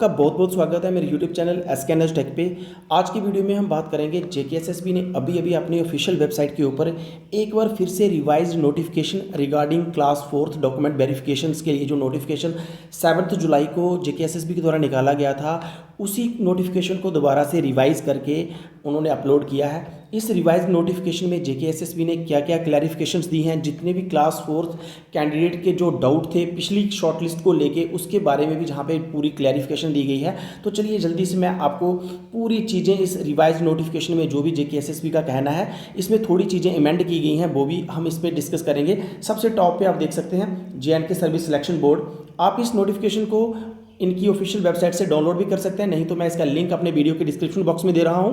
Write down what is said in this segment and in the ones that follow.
आपका बहुत बहुत स्वागत है मेरे यूट्यूब चैनल एसकेएनएस टेक पे। आज की वीडियो में हम बात करेंगे जेकेएसएसबी ने अभी अभी अपनी ऑफिशियल वेबसाइट के ऊपर एक बार फिर से revised notification regarding class 4th document verifications के लिए जो नोटिफिकेशन 7 जुलाई को जेकेएसएसबी के द्वारा निकाला गया था, उसी नोटिफिकेशन को दोबारा से रिवाइज करके उन्होंने अपलोड किया है। इस रिवाइज नोटिफिकेशन में जेकेएसएसबी ने क्या क्या क्लैरिफिकेशंस दी हैं, जितने भी क्लास 4th कैंडिडेट के जो डाउट थे पिछली शॉर्टलिस्ट को लेके, उसके बारे में भी जहाँ पे पूरी क्लैरिफिकेशन दी गई है। तो चलिए जल्दी से मैं आपको पूरी चीज़ें इस रिवाइज नोटिफिकेशन में जो भी जेकेएसएसबी का कहना है, इसमें थोड़ी चीज़ें अमेंड की गई हैं, वो भी हम इस पर डिस्कस करेंगे। सबसे टॉप पे आप देख सकते हैं जेएंडके सर्विस सिलेक्शन बोर्ड। आप इस नोटिफिकेशन को इनकी ऑफिशियल वेबसाइट से डाउनलोड भी कर सकते हैं, नहीं तो मैं इसका लिंक अपने वीडियो के डिस्क्रिप्शन बॉक्स में दे रहा हूं।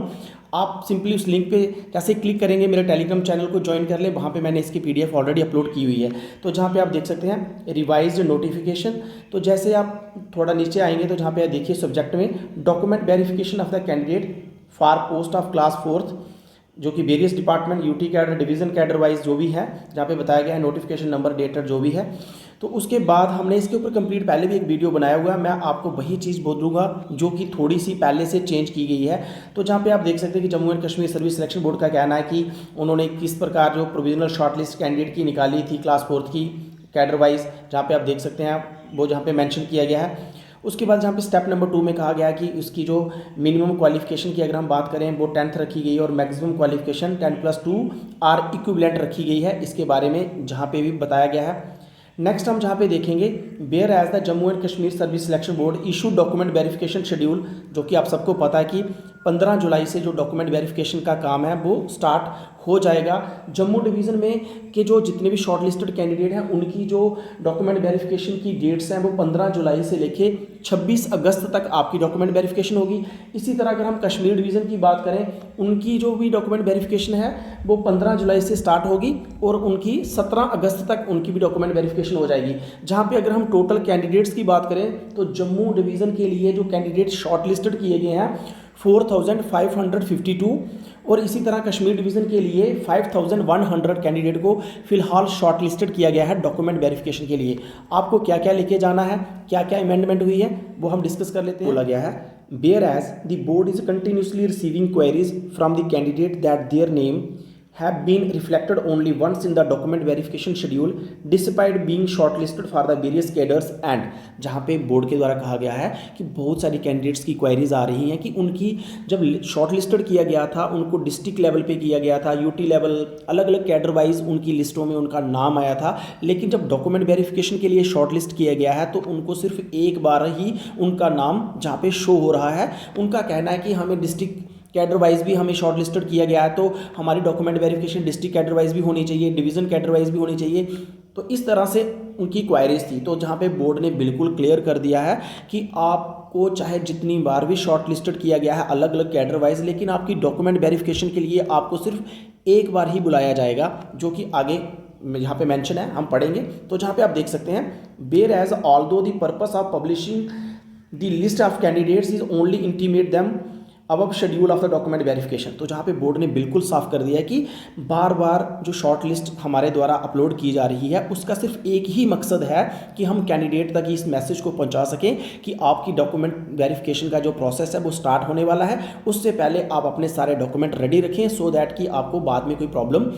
आप सिंपली उस लिंक पे जैसे क्लिक करेंगे मेरे टेलीग्राम चैनल को ज्वाइन कर ले, वहां पे मैंने इसकी पीडीएफ ऑलरेडी अपलोड की हुई है। तो जहां पे आप देख सकते हैं रिवाइज्ड नोटिफिकेशन, तो जैसे आप थोड़ा नीचे आएंगे तो जहाँ पे देखिए सब्जेक्ट में document verification of the candidate for post of class 4th, जो कि various department UT cadre division cadre wise जो भी है, जहाँ पे बताया गया है नोटिफिकेशन नंबर डेटर जो भी है। तो उसके बाद हमने इसके ऊपर कंप्लीट पहले भी एक वीडियो बनाया हुआ है, मैं आपको वही चीज़ बोलूँगा जो कि थोड़ी सी पहले से चेंज की गई है। तो जहाँ पे आप देख सकते हैं कि Jammu and Kashmir service selection board का कहना है कि उन्होंने किस प्रकार जो प्रोविजनल शॉर्टलिस्ट कैंडिडेट की निकाली थी क्लास 4th की कैडर वाइज, जहाँ पे आप देख सकते हैं वो जहाँ पे मेंशन किया गया है। उसके बाद जहाँ पे स्टेप नंबर 2 में कहा गया है कि उसकी जो मिनिमम क्वालिफिकेशन की अगर हम बात करें वो 10th रखी गई है और मैक्सिमम क्वालिफिकेशन 10+2 आर इक्विवेलेंट रखी गई है, इसके बारे में जहाँ पे भी बताया गया है। नेक्स्ट हम जहाँ पे देखेंगे whereas the Jammu and Kashmir service selection board issue document verification schedule, जो कि आप सबको पता है कि 15 जुलाई से जो डॉक्यूमेंट वेरिफिकेशन का काम है वो स्टार्ट हो जाएगा। जम्मू डिवीज़न में के जो जितने भी शॉर्ट लिस्टेड कैंडिडेट हैं उनकी जो डॉक्यूमेंट वेरिफिकेशन की डेट्स हैं वो 15 जुलाई से लेके 26 अगस्त तक आपकी डॉक्यूमेंट वेरिफिकेशन होगी। इसी तरह अगर हम कश्मीर डिवीज़न की बात करें, उनकी जो भी डॉक्यूमेंट वेरिफिकेशन है वो 15 जुलाई से स्टार्ट होगी और उनकी 17 अगस्त तक उनकी भी डॉक्यूमेंट वेरिफिकेशन हो जाएगी। जहाँ पे अगर हम टोटल कैंडिडेट्स की बात करें तो जम्मू डिवीज़न के लिए जो कैंडिडेट शॉर्ट लिस्टेड किए गए हैं 4552 और इसी तरह कश्मीर डिवीज़न के लिए 5100 कैंडिडेट को फिलहाल शॉर्ट लिस्टेड किया गया है डॉक्यूमेंट वेरिफिकेशन के लिए। आपको क्या क्या लेके जाना है, क्या क्या अमेंडमेंट हुई है, वो हम डिस्कस कर लेते हैं। बोला गया है whereas the board is continuously receiving queries from the candidate that their name have been reflected only once in the document verification schedule despite being shortlisted for the various cadres and, जहाँ पे board के द्वारा कहा गया है कि बहुत सारी कैंडिडेट्स की क्वेरीज आ रही हैं कि उनकी जब शॉर्टलिस्टेड किया गया था उनको डिस्ट्रिक्ट लेवल पे किया गया था, यूटी लेवल, अलग अलग कैडर वाइज उनकी लिस्टों में उनका नाम आया था, लेकिन जब डॉक्यूमेंट वेरिफिकेशन के लिए शॉर्टलिस्ट किया गया है तो उनको सिर्फ एक बार ही उनका नाम जहाँ पे शो हो रहा है। उनका कहना है कि हमें डिस्ट्रिक्ट कैडर वाइज भी हमें शॉर्ट लिस्टेड किया गया है तो हमारी document verification district cadre wise भी होनी चाहिए, डिवीज़न कैडर वाइज भी होनी चाहिए। तो इस तरह से उनकी क्वायरीज थी। तो जहाँ पे बोर्ड ने बिल्कुल क्लियर कर दिया है कि आपको चाहे जितनी बार भी शॉर्ट लिस्टेड किया गया है अलग अलग कैडर वाइज, लेकिन आपकी डॉक्यूमेंट वेरिफिकेशन के लिए आपको सिर्फ एक बार ही बुलाया जाएगा, जो कि आगे यहाँ पे मेंशन है, हम पढ़ेंगे। तो जहाँ पे आप देख सकते हैं whereas although the purpose of publishing the list of candidates is only intimate them अब schedule of the document verification. तो जहाँ पे बोर्ड ने बिल्कुल साफ कर दिया है कि बार बार जो शॉर्ट लिस्ट हमारे द्वारा अपलोड की जा रही है उसका सिर्फ एक ही मकसद है कि हम कैंडिडेट तक इस मैसेज को पहुँचा सकें कि आपकी डॉक्यूमेंट वेरिफिकेशन का जो प्रोसेस है वो स्टार्ट होने वाला है। उससे पहले आप अपने सारे डॉक्यूमेंट रेडी रखें सो दैट कि आपको बाद में कोई प्रॉब्लम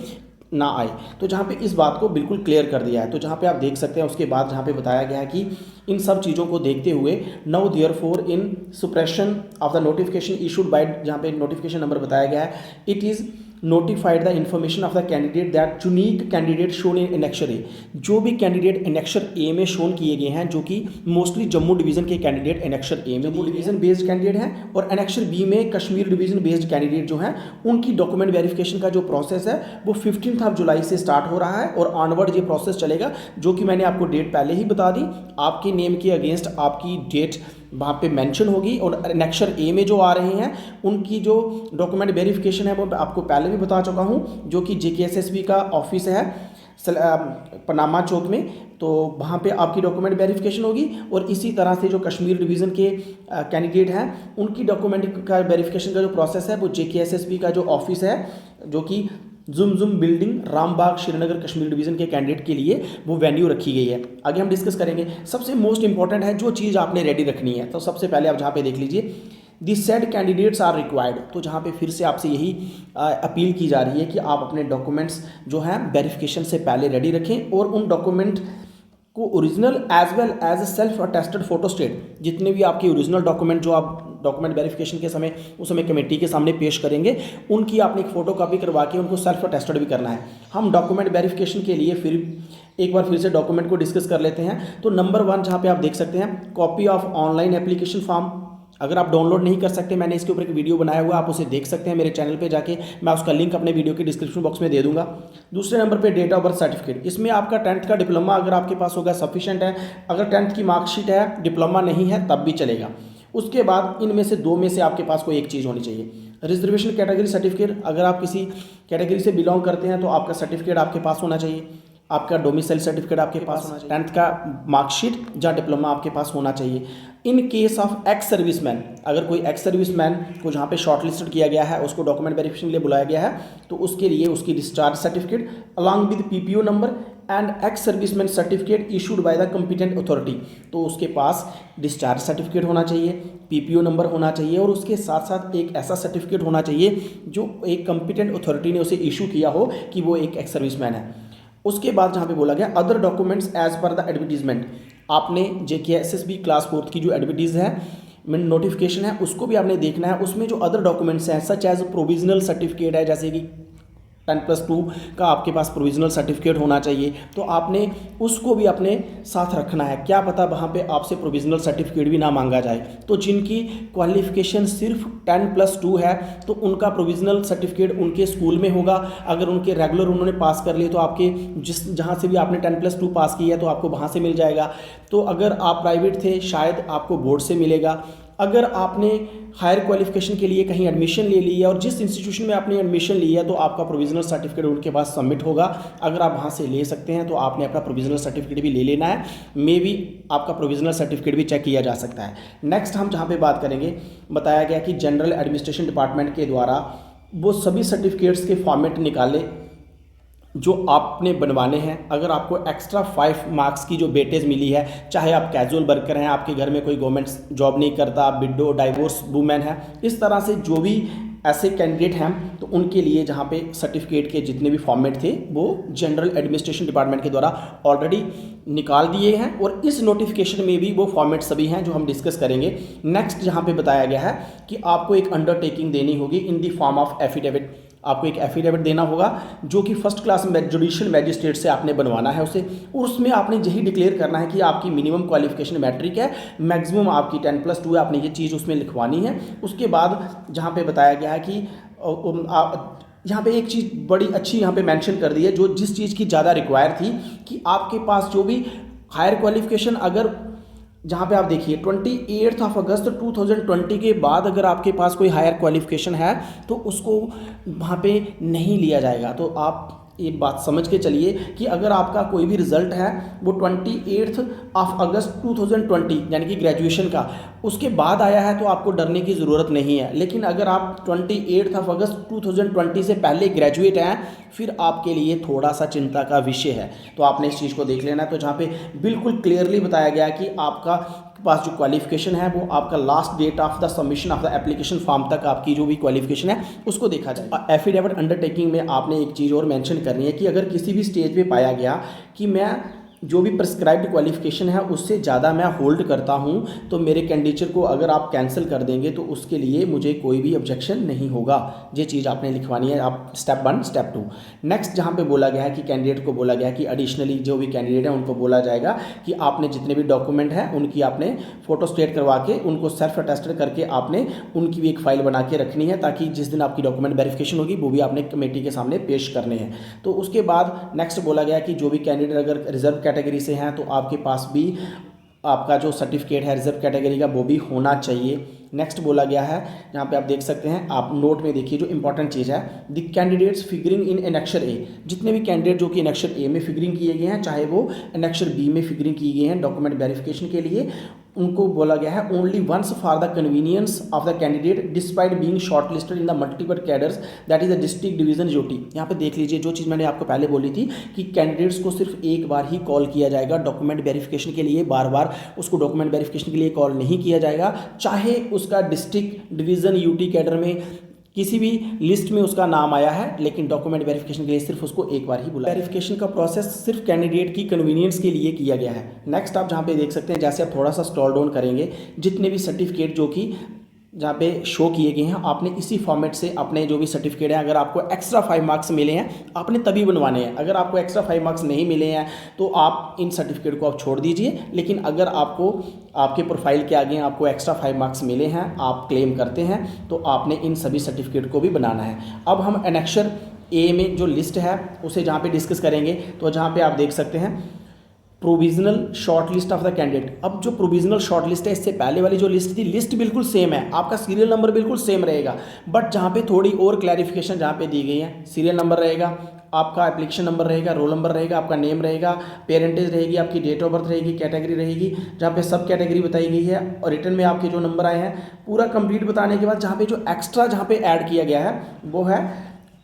ना आए। तो जहाँ पे इस बात को बिल्कुल क्लियर कर दिया है। तो जहाँ पे आप देख सकते हैं उसके बाद जहाँ पे बताया गया है कि इन सब चीज़ों को देखते हुए now therefore in suppression of the notification issued by, जहाँ पे नोटिफिकेशन नंबर बताया गया है, it is notified the information of the candidate that unique candidate shown in annexure A, जो भी कैंडिडेट एनेक्शर ए में शोन किए गए हैं, जो कि मोस्टली जम्मू डिवीज़न के कैंडिडेट एनेक्शर ए में जम्मू डिवीज़न बेस्ड कैंडिडेट हैं और एनेक्शर बी में कश्मीर डिवीज़न बेस्ड कैंडिडेट जो हैं उनकी डॉक्यूमेंट वेरिफिकेशन का जो प्रोसेस है वो 15 जुलाई से स्टार्ट हो रहा है और ऑनवर्ड ये प्रोसेस चलेगा, जो कि मैंने आपको डेट पहले ही बता दी। आपके नेम के अगेंस्ट आपकी डेट वहाँ पे मेंशन होगी और एनेक्शर ए में जो आ रहे हैं उनकी जो डॉक्यूमेंट वेरिफिकेशन है वो आपको पहले भी बता चुका हूँ, जो कि जेकेएसएसबी का ऑफिस है पनामा चौक में। तो वहाँ पे आपकी डॉक्यूमेंट वेरिफिकेशन होगी और इसी तरह से जो कश्मीर डिवीज़न के कैंडिडेट हैं उनकी डॉक्यूमेंट का वेरिफिकेशन का जो प्रोसेस है वो जेकेएसएसबी का जो ऑफिस है, जो कि जुम जुम बिल्डिंग, रामबाग, श्रीनगर कश्मीर डिवीज़न के कैंडिडेट के लिए वो वेन्यू रखी गई है। आगे हम डिस्कस करेंगे। सबसे मोस्ट इंपॉर्टेंट है जो चीज़ आपने रेडी रखनी है, तो सबसे पहले आप जहाँ पे देख लीजिए दी सेड कैंडिडेट्स आर रिक्वायर्ड, तो जहाँ पे फिर से आपसे यही अपील की जा रही है कि आप अपने डॉक्यूमेंट्स जो हैं वेरिफिकेशन से पहले रेडी रखें और उन डॉक्यूमेंट को original as well as self attested photostat, जितने भी आपके ओरिजिनल डॉक्यूमेंट जो आप डॉक्यूमेंट वेरिफिकेशन के समय उस समय कमेटी के सामने पेश करेंगे, उनकी आपने एक फ़ोटो कॉपी करवा के उनको सेल्फ अटेस्टेड भी करना है। हम डॉक्यूमेंट वेरिफिकेशन के लिए एक बार फिर से डॉक्यूमेंट को डिस्कस कर लेते हैं। तो नंबर 1 जहाँ पे आप देख सकते हैं copy of online application form. अगर आप डाउनलोड नहीं कर सकते, मैंने इसके ऊपर एक वीडियो बनाया हुआ, आप उसे देख सकते हैं मेरे चैनल पे जाके, मैं उसका लिंक अपने वीडियो के डिस्क्रिप्शन बॉक्स में दे दूंगा। दूसरे नंबर पे डेट ऑफ बर्थ सर्टिफिकेट, इसमें आपका 10th का डिप्लोमा अगर आपके पास होगा सफिशिएंट है, अगर 10th की मार्कशीट है, डिप्लोमा नहीं है तब भी चलेगा। उसके बाद इनमें से 2 में से आपके पास कोई एक चीज़ होनी चाहिए। रिजर्वेशन कैटेगरी सर्टिफिकेट, अगर आप किसी कैटेगरी से बिलोंग करते हैं तो आपका सर्टिफिकेट आपके पास होना चाहिए, आपका डोमिसाइल सर्टिफिकेट आपके पास होना चाहिए, 10th का मार्कशीट या डिप्लोमा आपके पास होना चाहिए। In case of ex serviceman, अगर कोई एक्स सर्विसमैन को जहाँ पे शॉर्टलिस्टेड किया गया है, उसको डॉक्यूमेंट वेरिफिकेशन के लिए बुलाया गया है, तो उसके लिए उसकी discharge certificate along with PPO number and ex serviceman certificate issued by the competent authority, तो उसके पास डिस्चार्ज सर्टिफिकेट होना चाहिए, पीपीओ नंबर होना चाहिए और उसके साथ साथ एक ऐसा सर्टिफिकेट होना चाहिए जो एक कॉम्पिटेंट अथॉरिटी ने उसे इशू किया हो कि वो एक एक्स सर्विसमैन है। उसके बाद जहाँ पे बोला गया other documents as per the advertisement, आपने JKSSB क्लास 4 की जो एडवर्टीज है नोटिफिकेशन है उसको भी आपने देखना है। उसमें जो अदर डॉक्यूमेंट्स हैं सच एज प्रोविजनल सर्टिफिकेट है, जैसे कि 10+2 का आपके पास प्रोविजनल सर्टिफिकेट होना चाहिए, तो आपने उसको भी अपने साथ रखना है। क्या पता वहाँ पे आपसे प्रोविजनल सर्टिफिकेट भी ना मांगा जाए। तो जिनकी क्वालिफिकेशन सिर्फ 10+2 है तो उनका प्रोविजनल सर्टिफिकेट उनके स्कूल में होगा। अगर उनके रेगुलर उन्होंने पास कर लिए तो आपके जहाँ से भी आपने 10+2 पास किया है तो आपको वहाँ से मिल जाएगा। तो अगर आप प्राइवेट थे शायद आपको बोर्ड से मिलेगा। अगर आपने हायर क्वालिफिकेशन के लिए कहीं एडमिशन ले ली है और जिस इंस्टीट्यूशन में आपने एडमिशन लिया है तो आपका प्रोविजनल सर्टिफिकेट उनके पास सबमिट होगा। अगर आप वहाँ से ले सकते हैं तो आपने अपना प्रोविजनल सर्टिफिकेट भी ले लेना है, मे बी आपका प्रोविजनल सर्टिफिकेट भी चेक किया जा सकता है। नेक्स्ट हम जहाँ पे बात करेंगे, बताया गया कि जनरल एडमिनिस्ट्रेशन डिपार्टमेंट के द्वारा वो सभी सर्टिफिकेट्स के फॉर्मेट निकाले जो आपने बनवाने हैं। अगर आपको एक्स्ट्रा 5 मार्क्स की जो वेटेज मिली है, चाहे आप कैजुअल वर्कर हैं, आपके घर में कोई गवर्नमेंट जॉब नहीं करता, विडो डाइवोर्स वुमेन है, इस तरह से जो भी ऐसे कैंडिडेट हैं तो उनके लिए जहाँ पे सर्टिफिकेट के जितने भी फॉर्मेट थे वो जनरल एडमिनिस्ट्रेशन डिपार्टमेंट के द्वारा ऑलरेडी निकाल दिए हैं और इस नोटिफिकेशन में भी वो फॉर्मेट सभी हैं जो हम डिस्कस करेंगे। नेक्स्ट जहाँ पे बताया गया है कि आपको एक अंडरटेकिंग देनी होगी in the form of affidavit, आपको एक एफिडेविट देना होगा जो कि फर्स्ट क्लास जुडिशियल मैजिस्ट्रेट से आपने बनवाना है उसे, और उसमें आपने यही डिक्लेयर करना है कि आपकी मिनिमम क्वालिफिकेशन मैट्रिक है, मैक्सिमम आपकी 10+2 है, आपने ये चीज़ उसमें लिखवानी है। उसके बाद जहाँ पे बताया गया है कि यहाँ पे एक चीज़ बड़ी अच्छी यहाँ पे मेंशन कर दी है जो जिस चीज़ की ज़्यादा रिक्वायर थी कि आपके पास जो भी हायर क्वालिफिकेशन, अगर जहाँ पे आप देखिए 28 अगस्त 2020 के बाद अगर आपके पास कोई हायर क्वालिफिकेशन है तो उसको वहाँ पे नहीं लिया जाएगा। तो आप ये बात समझ के चलिए कि अगर आपका कोई भी रिजल्ट है वो 28 अगस्त 2020 यानी कि ग्रेजुएशन का उसके बाद आया है तो आपको डरने की ज़रूरत नहीं है। लेकिन अगर आप 28 अगस्त 2020 से पहले ग्रेजुएट हैं फिर आपके लिए थोड़ा सा चिंता का विषय है, तो आपने इस चीज़ को देख लेना है। तो जहाँ पे बिल्कुल क्लियरली बताया गया है कि आपका पास जो क्वालिफिकेशन है वो आपका last date of the submission of the application form तक आपकी जो भी क्वालिफिकेशन है उसको देखा जाए। एफिडेविट अंडरटेकिंग में आपने एक चीज़ और मेंशन करनी है कि अगर किसी भी स्टेज पे पाया गया कि मैं जो भी प्रिस्क्राइब्ड क्वालिफिकेशन है उससे ज़्यादा मैं होल्ड करता हूं तो मेरे कैंडिडेचर को अगर आप कैंसिल कर देंगे तो उसके लिए मुझे कोई भी ऑब्जेक्शन नहीं होगा। ये चीज़ आपने लिखवानी है, आप स्टेप 1 स्टेप 2। नेक्स्ट जहां पे बोला गया है कि कैंडिडेट को बोला गया है कि एडिशनली जो भी कैंडिडेट है उनको बोला जाएगा कि आपने जितने भी डॉक्यूमेंट हैं उनकी आपने फोटो स्टेट करवा के उनको सेल्फ अटेस्टेड करके आपने उनकी भी एक फ़ाइल बना के रखनी है ताकि जिस दिन आपकी डॉक्यूमेंट वेरिफिकेशन होगी वो भी आपने कमेटी के सामने पेश करने हैं। तो उसके बाद नेक्स्ट बोला गया कि जो भी कैंडिडेट अगर रिजर्व कैटेगरी से हैं तो आपके पास भी आपका जो सर्टिफिकेट है रिजर्व कैटेगरी का वो भी होना चाहिए। नेक्स्ट बोला गया है यहाँ पे आप देख सकते हैं, आप नोट में देखिए जो इंपॉर्टेंट चीज़ है, the candidates figuring in annexure A, जितने भी कैंडिडेट जो कि एनेक्सर ए में फिगरिंग किए गए हैं चाहे वो एनेक्सर बी में फिगरिंग किए गए हैं डॉक्यूमेंट वेरिफिकेशन के लिए, उनको बोला गया है only once for the convenience of the candidate despite being short listed in the multiple cadres that is the district division UT. यहाँ पे देख लीजिए जो चीज़ मैंने आपको पहले बोली थी कि कैंडिडेट्स को सिर्फ एक बार ही कॉल किया जाएगा डॉक्यूमेंट वेरिफिकेशन के लिए, बार बार उसको डॉक्यूमेंट वेरिफिकेशन के लिए कॉल नहीं किया जाएगा, चाहे उसका डिस्ट्रिक्ट डिवीजन यूटी कैडर में किसी भी लिस्ट में उसका नाम आया है, लेकिन डॉक्यूमेंट वेरिफिकेशन के लिए सिर्फ उसको एक बार ही बुलाया। वेरिफिकेशन का प्रोसेस सिर्फ कैंडिडेट की कन्वीनियंस के लिए किया गया है। नेक्स्ट आप जहाँ पे देख सकते हैं, जैसे आप थोड़ा सा स्क्रॉल डाउन करेंगे, जितने भी सर्टिफिकेट जो कि जहाँ पे शो किए गए हैं, आपने इसी फॉर्मेट से अपने जो भी सर्टिफिकेट हैं, अगर आपको एक्स्ट्रा 5 मार्क्स मिले हैं आपने तभी बनवाने हैं। अगर आपको एक्स्ट्रा 5 मार्क्स नहीं मिले हैं तो आप इन सर्टिफिकेट को आप छोड़ दीजिए, लेकिन अगर आपको आपके प्रोफाइल के आगे आपको एक्स्ट्रा 5 मार्क्स मिले हैं, आप क्लेम करते हैं, तो आपने इन सभी सर्टिफिकेट को भी बनाना है। अब हम एनेक्सर ए में जो लिस्ट है उसे जहाँ पे डिस्कस करेंगे, तो जहाँ पे आप देख सकते हैं provisional short list of the candidate. अब जो प्रोविजनल शॉर्ट लिस्ट है, इससे पहले वाली जो लिस्ट थी, लिस्ट बिल्कुल सेम है, आपका सीरियल नंबर बिल्कुल सेम रहेगा, बट जहाँ पे थोड़ी और क्लैरिफिकेशन जहाँ पे दी गई है, सीरियल नंबर रहेगा, आपका एप्लीकेशन नंबर रहेगा, रोल नंबर रहेगा, आपका नेम रहेगा, पेरेंटेज रहेगी, आपकी डेट ऑफ बर्थ रहेगी, कैटेगरी रहेगी, जहाँ पे सब कैटेगरी बताई गई है, और रिटर्न में आपके जो नंबर आए हैं पूरा कंप्लीट बताने के बाद जहाँ पे जो एक्स्ट्रा जहाँ पे ऐड किया गया है वो है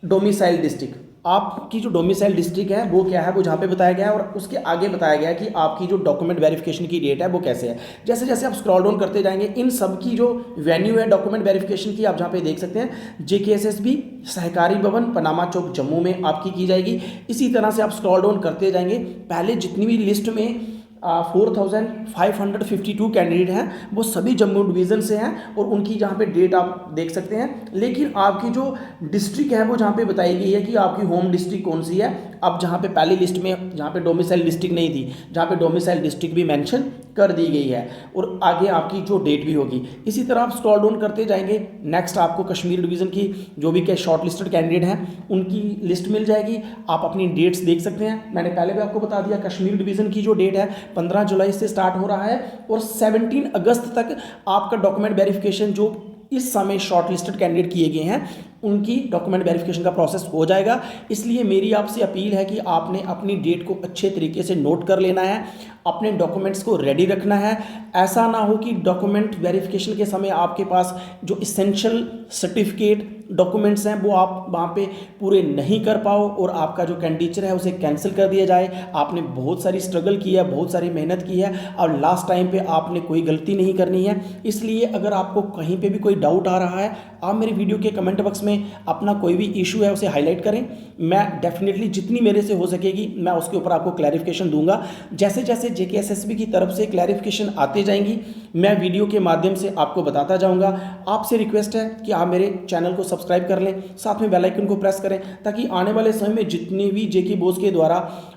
डोमिसाइल डिस्ट्रिक्ट। आपकी जो डोमिसाइल डिस्ट्रिक्ट है वो क्या है, वो जहाँ पे बताया गया है, और उसके आगे बताया गया है कि आपकी जो डॉक्यूमेंट वेरिफिकेशन की डेट है वो कैसे है। जैसे जैसे आप स्क्रॉल डाउन करते जाएंगे, इन सब की जो वेन्यू है डॉक्यूमेंट वेरिफिकेशन की, आप जहाँ पे देख सकते हैं JKSSB सहकारी भवन पनामा चौक जम्मू में आपकी की जाएगी। इसी तरह से आप स्क्रॉल डाउन करते जाएंगे, पहले जितनी भी लिस्ट में 4552 कैंडिडेट हैं वो सभी जम्मू डिवीज़न से हैं, और उनकी जहाँ पे डेट आप देख सकते हैं। लेकिन आपकी जो डिस्ट्रिक्ट है वो जहाँ पे बताई गई है कि आपकी होम डिस्ट्रिक्ट कौन सी है। अब जहाँ पे पहली लिस्ट में जहाँ पे डोमिसाइल डिस्ट्रिक्ट नहीं थी, जहाँ पे डोमिसाइल डिस्ट्रिक्ट भी मेंशन कर दी गई है, और आगे आपकी जो डेट भी होगी। इसी तरह आप स्क्रॉल डाउन करते जाएंगे, नेक्स्ट आपको कश्मीर डिवीज़न की जो भी शॉर्ट लिस्टेड कैंडिडेट हैं उनकी लिस्ट मिल जाएगी। आप अपनी डेट्स देख सकते हैं, मैंने पहले भी आपको बता दिया, कश्मीर डिवीज़न की जो डेट है 15 जुलाई से स्टार्ट हो रहा है, और 17 अगस्त तक आपका डॉक्यूमेंट वेरिफिकेशन जो इस समय शॉर्ट लिस्टेड कैंडिडेट किए गए हैं उनकी डॉक्यूमेंट वेरिफिकेशन का प्रोसेस हो जाएगा। इसलिए मेरी आपसे अपील है कि आपने अपनी डेट को अच्छे तरीके से नोट कर लेना है, अपने डॉक्यूमेंट्स को रेडी रखना है। ऐसा ना हो कि डॉक्यूमेंट वेरिफिकेशन के समय आपके पास जो इसेंशियल सर्टिफिकेट डॉक्यूमेंट्स हैं वो आप वहाँ पे पूरे नहीं कर पाओ, और आपका जो कैंडिडेचर है उसे कैंसिल कर दिया जाए। आपने बहुत सारी स्ट्रगल की है, बहुत सारी मेहनत की है, और लास्ट टाइम पे आपने कोई गलती नहीं करनी है। इसलिए अगर आपको कहीं पे भी कोई डाउट आ रहा है, आप मेरे वीडियो के कमेंट बॉक्स में अपना कोई भी इशू है उसे हाईलाइट करें। मैं डेफिनेटली जितनी मेरे से हो सकेगी मैं उसके ऊपर आपको क्लैरिफिकेशन दूंगा। जैसे जैसे JKSSB की तरफ से क्लैरिफिकेशन आते जाएंगी मैं वीडियो के माध्यम से आपको बताता जाऊंगा। आपसे रिक्वेस्ट है कि आप मेरे चैनल को सब्सक्राइब कर लें, साथ में बेल आइकन को प्रेस करें, ताकि आने वाले समय में जितनी भी JK बोस के द्वारा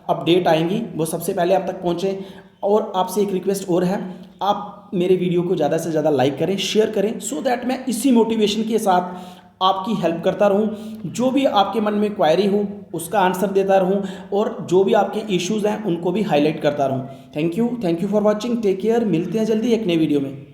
अपडेट आएंगी वो सबसे पहले आप तक पहुँचें। और आपसे एक रिक्वेस्ट और है, आप मेरे वीडियो को ज़्यादा से ज़्यादा लाइक करें, शेयर करें, सो दैट मैं इसी मोटिवेशन के साथ आपकी हेल्प करता रहूं, जो भी आपके मन में क्वायरी हो उसका आंसर देता रहूं, और जो भी आपके इश्यूज़ हैं उनको भी हाईलाइट करता रहूं। Thank you for watching, take care, मिलते हैं जल्दी एक नए वीडियो में।